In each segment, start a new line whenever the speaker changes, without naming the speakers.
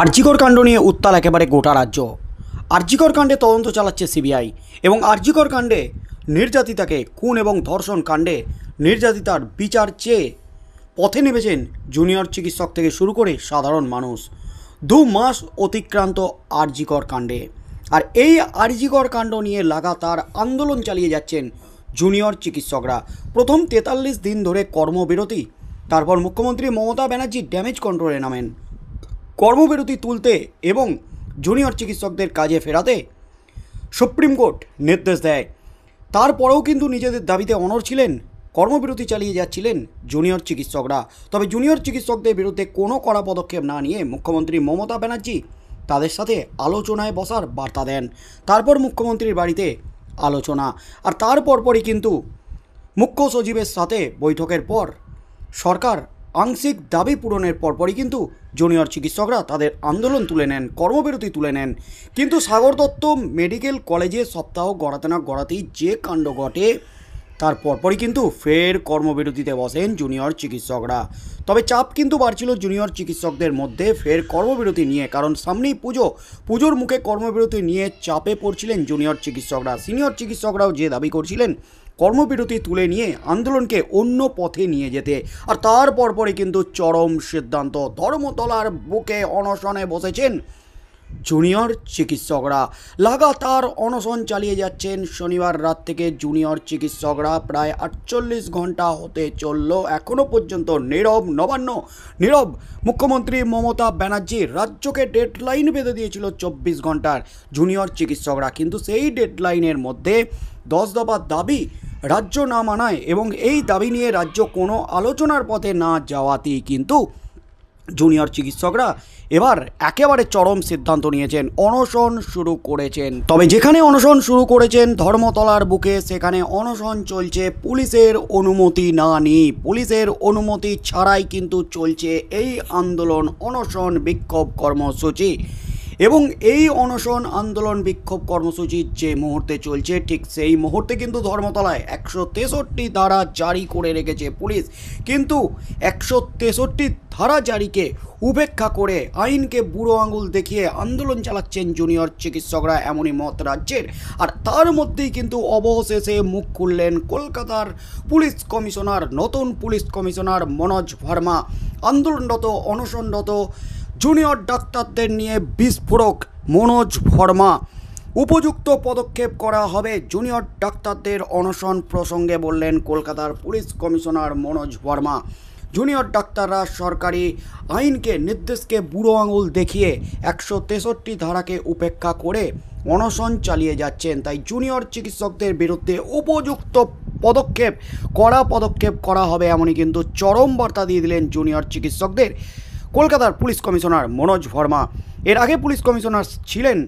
আরজিকর কাণ্ড নিয়ে উত্তাল একেবারে গোটা রাজ্য। আরজিকর কাণ্ডে তদন্ত চালাচ্ছে সিবিআই এবং আরজিকর কাণ্ডে নির্যাতিতাকে খুন এবং ধর্ষণ কাণ্ডে নির্যাতিতার বিচার চেয়ে পথে নেমেছেন জুনিয়র চিকিৎসক থেকে শুরু করে সাধারণ মানুষ। 2 মাস অতিক্রান্ত আরজিকর কাণ্ডে, আর এই আরজিকর কাণ্ড নিয়ে লাগাতার আন্দোলন চালিয়ে যাচ্ছেন জুনিয়র চিকিৎসকরা। প্রথম 43 দিন ধরে কর্মবিরতি, তারপর মুখ্যমন্ত্রী মমতা ব্যানার্জি ড্যামেজ কন্ট্রোলে নামেন কর্মবিরতি তুলতে এবং জুনিয়র চিকিৎসকদের কাজে ফেরাতে সুপ্রিম কোর্ট নির্দেশ দেয়। তারপরেও কিন্তু নিজেদের দাবিতে অনড় ছিলেন, কর্মবিরতি চালিয়ে যাচ্ছিলেন জুনিয়র চিকিৎসকরা। তবে জুনিয়র চিকিৎসকদের বিরুদ্ধে কোনো কড়া পদক্ষেপ না নিয়ে মুখ্যমন্ত্রী মমতা ব্যানার্জি তাদের সাথে আলোচনায় বসার বার্তা দেন। তারপর মুখ্যমন্ত্রীর বাড়িতে আলোচনা, আর তারপরই কিন্তু মুখ্য সচিবের সাথে বৈঠকের পর সরকার আংশিক দাবি পূরণের পরপরই কিন্তু জুনিয়র চিকিৎসকরা তাদের আন্দোলন তুলে নেন, কর্মবিরতি তুলে নেন। কিন্তু সাগর দত্ত মেডিকেল কলেজে সপ্তাহ গড়াতে না গড়াতেই যে কাণ্ড ঘটে, তার পরপরই কিন্তু ফের কর্মবিরতিতে বসেন জুনিয়র চিকিৎসকরা। তবে চাপ কিন্তু বাড়ছিল জুনিয়র চিকিৎসকদের মধ্যে ফের কর্মবিরতি নিয়ে, কারণ সামনেই পুজোর মুখে কর্মবিরতি নিয়ে চাপে পড়ছিলেন জুনিয়র চিকিৎসকরা। সিনিয়র চিকিৎসকরাও যে দাবি করছিলেন কর্মবিরতি তুলে নিয়ে আন্দোলনকে অন্য পথে নিয়ে যেতে, আর তার পরপরই কিন্তু চরম সিদ্ধান্ত। ধর্মতলার বুকে অনশনে বসেছেন জুনিয়র চিকিৎসকরা। লাগাতার অনশন চালিয়ে যাচ্ছেন শনিবার রাত থেকে জুনিয়র চিকিৎসকরা। প্রায় 48 ঘন্টা হতে চলল, এখনও পর্যন্ত নীরব মুখ্যমন্ত্রী মমতা ব্যানার্জি রাজ্যকে ডেডলাইন বেঁধে দিয়েছিল 24 ঘন্টার জুনিয়র চিকিৎসকরা, কিন্তু সেই ডেডলাইনের মধ্যে 10 দফা দাবি রাজ্য না মানায় এবং এই দাবি নিয়ে রাজ্য কোনো আলোচনার পথে না যাওয়াতেই কিন্তু জুনিয়র চিকিৎসকরা এবার একেবারে চরম সিদ্ধান্ত নিয়েছেন, অনশন শুরু করেছেন। তবে যেখানে অনশন শুরু করেছেন ধর্মতলার বুকে, সেখানে অনশন চলছে পুলিশের অনুমতি না নিয়ে। পুলিশের অনুমতি ছাড়াই কিন্তু চলছে এই আন্দোলন, অনশন, বিক্ষোভ কর্মসূচি। এবং এই অনশন, আন্দোলন, বিক্ষোভ কর্মসূচি যে মুহূর্তে চলছে, ঠিক সেই মুহূর্তে কিন্তু ধর্মতলায় 163 ধারা জারি করে রেখেছে পুলিশ। কিন্তু 163 ধারা জারিকে উপেক্ষা করে আইনকে বুড়ো আঙুল দেখিয়ে আন্দোলন চালাচ্ছেন জুনিয়র চিকিৎসকরা, এমনই মত রাজ্যের। আর তার মধ্যেই কিন্তু অবশেষে মুখ খুললেন কলকাতার পুলিশ কমিশনার, নতুন পুলিশ কমিশনার মনোজ ভার্মা। আন্দোলনরত, অনশনরত জুনিয়র ডাক্তারদের নিয়ে বিস্ফোরক মনোজ ভার্মা। উপযুক্ত পদক্ষেপ করা হবে জুনিয়র ডাক্তারদের অনশন প্রসঙ্গে বললেন কলকাতার police commissioner Manoj Verma. Junior ডাক্তাররা সরকারি আইনকে, নির্দেশকে বুড়ো আঙুল দেখিয়ে 163 ধারাকে উপেক্ষা করে অনশন চালিয়ে যাচ্ছেন। তাই জুনিয়র চিকিৎসকদের বিরুদ্ধে উপযুক্ত পদক্ষেপ, কড়া পদক্ষেপ করা হবে, এমনই কিন্তু চরম বার্তা দিয়ে দিলেন জুনিয়র চিকিৎসকদের কলকাতার পুলিশ কমিশনার মনোজ ভার্মা। এর আগে পুলিশ কমিশনার ছিলেন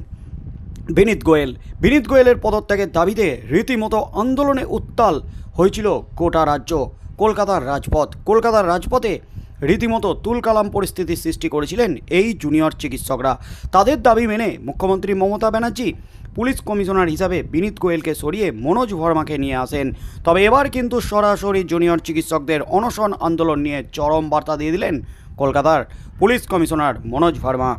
বিনীত গোয়েল। বিনীত গোয়েলের পদত্যাগের দাবিতে রীতিমতো আন্দোলনে উত্তাল হয়েছিল গোটা রাজ্য। কলকাতার রাজপথে রীতিমতো তুলকালাম পরিস্থিতির সৃষ্টি করেছিলেন এই জুনিয়র চিকিৎসকরা। তাদের দাবি মেনে মুখ্যমন্ত্রী মমতা ব্যানার্জি পুলিশ কমিশনার হিসাবে বিনীত গোয়েলকে সরিয়ে মনোজ ভার্মাকে নিয়ে আসেন। তবে এবার কিন্তু সরাসরি জুনিয়র চিকিৎসকদের অনশন আন্দোলন নিয়ে চরম বার্তা দিয়ে দিলেন কলকাতার পুলিশ কমিশনার মনোজ ভার্মা।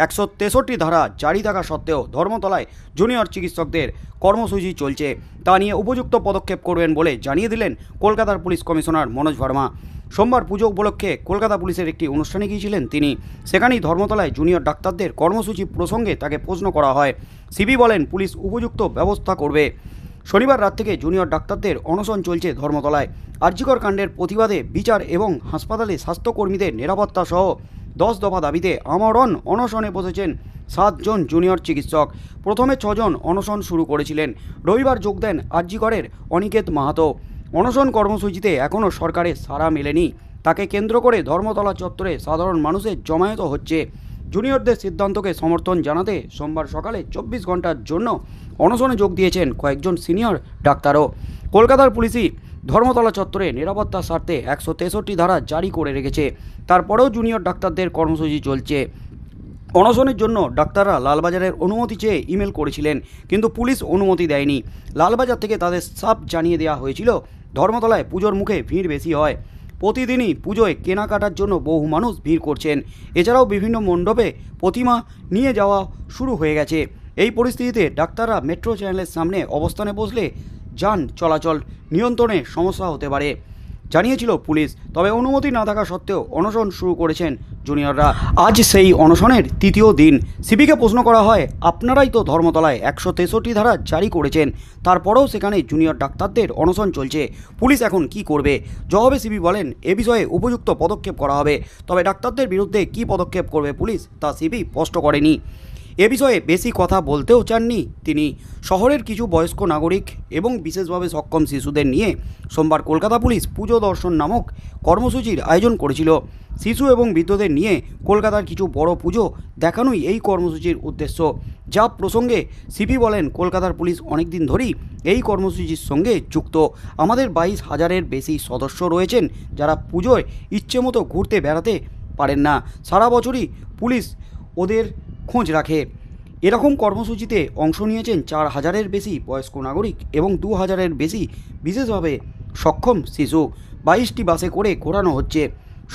163 ধারা জারি থাকা সত্ত্বেও ধর্মতলায় জুনিয়র চিকিৎসকদের কর্মসূচি চলছে, তা নিয়ে উপযুক্ত পদক্ষেপ করবেন বলে জানিয়ে দিলেন কলকাতার পুলিশ কমিশনার মনোজ ভার্মা। সোমবার পুজো উপলক্ষে কলকাতা পুলিশের একটি অনুষ্ঠানে গিয়েছিলেন তিনি। সেখানেই ধর্মতলায় জুনিয়র ডাক্তারদের কর্মসূচি প্রসঙ্গে তাকে প্রশ্ন করা হয়। সিবি বলেন পুলিশ উপযুক্ত ব্যবস্থা করবে। শনিবার রাত থেকে জুনিয়র ডাক্তারদের অনশন চলছে ধর্মতলায়। আরজিকর কাণ্ডের প্রতিবাদে বিচার এবং হাসপাতালে স্বাস্থ্যকর্মীদের নিরাপত্তা সহ 10 দফা দাবিতে আমরণ অনশনে বসেছেন 7 জন জুনিয়র চিকিৎসক। প্রথমে 6 জন অনশন শুরু করেছিলেন। রবিবার যোগ দেন আরজিকরের অনিকেত মাহাতো। অনশন কর্মসূচিতে এখনও সরকারের সাড়া মেলেনি, তাকে কেন্দ্র করে ধর্মতলা চত্বরে সাধারণ মানুষের জমায়েত হচ্ছে। জুনিয়রদের সিদ্ধান্তকে সমর্থন জানাতে সোমবার সকালে 24 ঘন্টার জন্য অনশনে যোগ দিয়েছেন কয়েকজন সিনিয়র ডাক্তারও। কলকাতার পুলিশই ধর্মতলা চত্বরে নিরাপত্তার স্বার্থে 163 ধারা জারি করে রেখেছে। তারপরেও জুনিয়র ডাক্তারদের কর্মসূচি চলছে। অনশনের জন্য ডাক্তাররা লালবাজারের অনুমতি চেয়ে ইমেল করেছিলেন, কিন্তু পুলিশ অনুমতি দেয়নি। লালবাজার থেকে তাদের সাফ জানিয়ে দেওয়া হয়েছিল ধর্মতলায় পুজোর মুখে ভিড় বেশি হয়, প্রতিদিনই পুজোয় কেনাকাটার জন্য বহু মানুষ ভিড় করছেন। এছাড়াও বিভিন্ন মণ্ডপে প্রতিমা নিয়ে যাওয়া শুরু হয়ে গেছে। এই পরিস্থিতিতে ডাক্তাররা মেট্রো চ্যানেলের সামনে অবস্থানে বসলে যান চলাচল নিয়ন্ত্রণে সমস্যা হতে পারে জানিয়েছিল পুলিশ। তবে অনুমতি না থাকা সত্ত্বেও অনশন শুরু করেছেন জুনিয়ররা। আজ সেই অনশনের তৃতীয় দিন। সিবিকে প্রশ্ন করা হয়, আপনারাই তো ধর্মতলায় 163 ধারা জারি করেছেন, তারপরেও সেখানে জুনিয়র ডাক্তারদের অনশন চলছে, পুলিশ এখন কি করবে? জবাবে সিবি বলেন, এ বিষয়ে উপযুক্ত পদক্ষেপ করা হবে। তবে ডাক্তারদের বিরুদ্ধে কী পদক্ষেপ করবে পুলিশ তা সিবি স্পষ্ট করেনি। এ বিষয়ে বেশি কথা বলতেও চাননি তিনি। শহরের কিছু বয়স্ক নাগরিক এবং বিশেষভাবে সক্ষম শিশুদের নিয়ে সোমবার কলকাতা পুলিশ পুজো দর্শন নামক কর্মসূচির আয়োজন করেছিল। শিশু এবং বৃদ্ধদের নিয়ে কলকাতার কিছু বড় পুজো দেখানোই এই কর্মসূচির উদ্দেশ্য। যা প্রসঙ্গে সিপি বলেন, কলকাতার পুলিশ অনেক দিন ধরেই এই কর্মসূচির সঙ্গে যুক্ত। আমাদের 22,000-এর বেশি সদস্য রয়েছেন যারা পুজোয় ইচ্ছে মতো ঘুরতে বেড়াতে পারেন না। সারা বছরই পুলিশ ওদের খোঁজ রাখে। এরকম কর্মসূচিতে অংশ নিয়েছেন 4,000-এর বেশি বয়স্ক নাগরিক এবং 2,000-এর বেশি বিশেষভাবে সক্ষম শিশু। 22টি বাসে করে ঘোরানো হচ্ছে।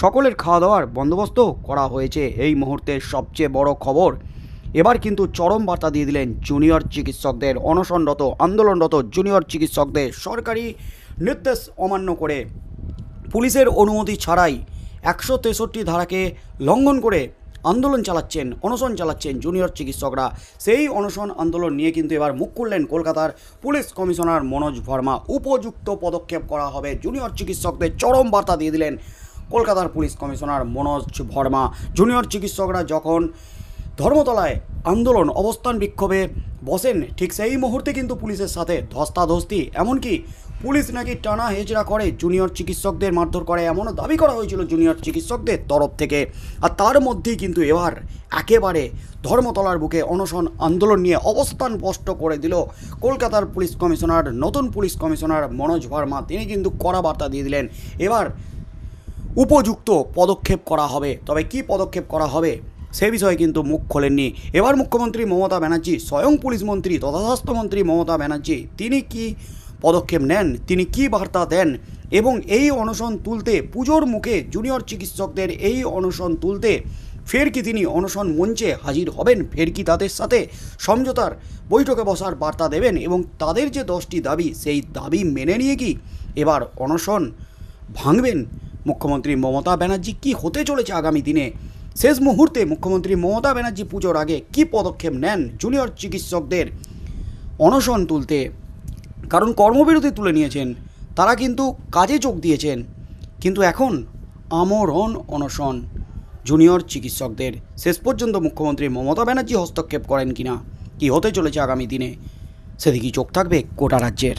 সকলের খাওয়া দাওয়ার বন্দোবস্ত করা হয়েছে। এই মুহূর্তের সবচেয়ে বড় খবর, এবার কিন্তু চরম বার্তা দিয়ে দিলেন জুনিয়র চিকিৎসকদের, অনশনরত আন্দোলনরত জুনিয়র চিকিৎসকদের। সরকারি নির্দেশ অমান্য করে পুলিশের অনুমতি ছাড়াই 163 ধারাকে লঙ্ঘন করে আন্দোলন চালাচ্ছেন, অনশন চালাচ্ছেন জুনিয়র চিকিৎসকরা। সেই অনশন আন্দোলন নিয়ে কিন্তু এবার মুখ খুললেন কলকাতার পুলিশ কমিশনার মনোজ ভার্মা। উপযুক্ত পদক্ষেপ করা হবে, জুনিয়র চিকিৎসকদের চরম বার্তা দিয়ে দিলেন কলকাতার police commissioner Manoj Verma. Junior চিকিৎসকরা যখন ধর্মতলায় আন্দোলন অবস্থান বিক্ষোভে বসেন, ঠিক সেই মুহূর্তে কিন্তু পুলিশের সাথে ধস্তাধস্তি, এমনকি পুলিশ নাকি টানা হেচড়া করে, জুনিয়র চিকিৎসকদের মারধর করে, এমনও দাবি করা হয়েছিল জুনিয়র চিকিৎসকদের তরফ থেকে। আর তার মধ্যেই কিন্তু এবার একেবারে ধর্মতলার বুকে অনশন আন্দোলন নিয়ে অবস্থান স্পষ্ট করে দিল কলকাতার পুলিশ কমিশনার, নতুন পুলিশ কমিশনার মনোজ ভার্মা। তিনি কিন্তু কড়া বার্তা দিয়ে দিলেন, এবার উপযুক্ত পদক্ষেপ করা হবে। তবে কি পদক্ষেপ করা হবে সে বিষয়ে কিন্তু মুখ খোলেননি এবার মুখ্যমন্ত্রী মমতা ব্যানার্জি। স্বয়ং পুলিশ মন্ত্রী তথা স্বাস্থ্যমন্ত্রী মমতা ব্যানার্জি তিনি কি পদক্ষেপ নেন, তিনি কি বার্তা দেন, এবং এই অনশন তুলতে পুজোর মুখে জুনিয়র চিকিৎসকদের এই অনশন তুলতে ফের কি তিনি অনশন মঞ্চে হাজির হবেন, ফের কি তাদের সাথে সমঝোতার বৈঠকে বসার বার্তা দেবেন, এবং তাদের যে 10টি দাবি সেই দাবি মেনে নিয়ে কি এবার অনশন ভাঙবেন মুখ্যমন্ত্রী মমতা ব্যানার্জি? কি হতে চলেছে আগামী দিনে? শেষ মুহূর্তে মুখ্যমন্ত্রী মমতা ব্যানার্জি পুজোর আগে কি পদক্ষেপ নেন জুনিয়র চিকিৎসকদের অনশন তুলতে? কারণ কর্মবিরতি তুলে নিয়েছেন, তারা কিন্তু কাজে যোগ দিয়েছেন, কিন্তু এখন আমরণ অনশন জুনিয়র চিকিৎসকদের। শেষ পর্যন্ত মুখ্যমন্ত্রী মমতা ব্যানার্জি হস্তক্ষেপ করেন কিনা, কি হতে চলেছে আগামী দিনে সেদিকেই চোখ থাকবে গোটা রাজ্যের।